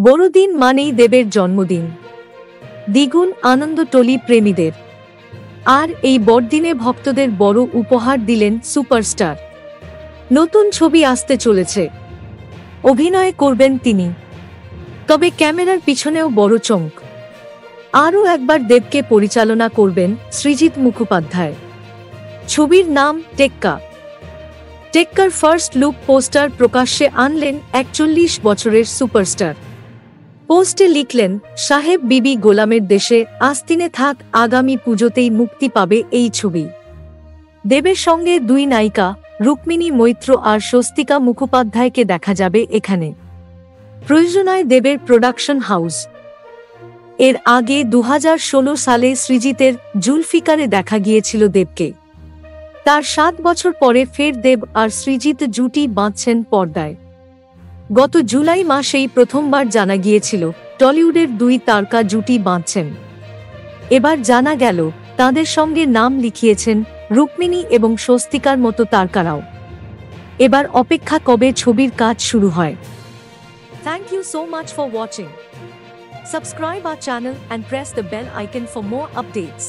বড়দিন মানেই দেবের জন্মদিন, দ্বিগুণ আনন্দ টলি প্রেমীদের। আর এই বড়দিনে ভক্তদের বড় উপহার দিলেন সুপারস্টার। নতুন ছবি আসতে চলেছে, অভিনয় করবেন তিনি। তবে ক্যামেরার পিছনেও বড় চমক। আরও একবার দেবকে পরিচালনা করবেন সৃজিত মুখোপাধ্যায়। ছবির নাম টেক্কা। টেক্কার ফার্স্ট লুক পোস্টার প্রকাশ্যে আনলেন ৪১ বছরের সুপারস্টার। পোস্টে লিখলেন, সাহেব বিবি গোলামের দেশে আস্তিনে থাক, আগামী পুজোতেই মুক্তি পাবে এই ছবি। দেবের সঙ্গে দুই নায়িকা রুক্মিণী মৈত্র আর স্বস্তিকা মুখোপাধ্যায়কে দেখা যাবে এখানে। প্রযোজনায় দেবের প্রোডাকশন হাউস। এর আগে ২০১৬ সালে সৃজিতের জুলফিকারে দেখা গিয়েছিল দেবকে। তার ৭ বছর পরে ফের দেব আর সৃজিত জুটি বাঁধছেন পর্দায়। গত জুলাই মাসেই প্রথমবার জানা গিয়েছিল টলিউডের দুই তারকা জুটি বাঁধছেন। এবার জানা গেল তাদের সঙ্গে নাম লিখিয়েছেন রুক্মিণী এবং স্বস্তিকার মতো তারকারাও। এবার অপেক্ষা কবে ছবির কাজ শুরু হয়। Thank you so much for watching. Subscribe our channel and press the bell icon for more updates.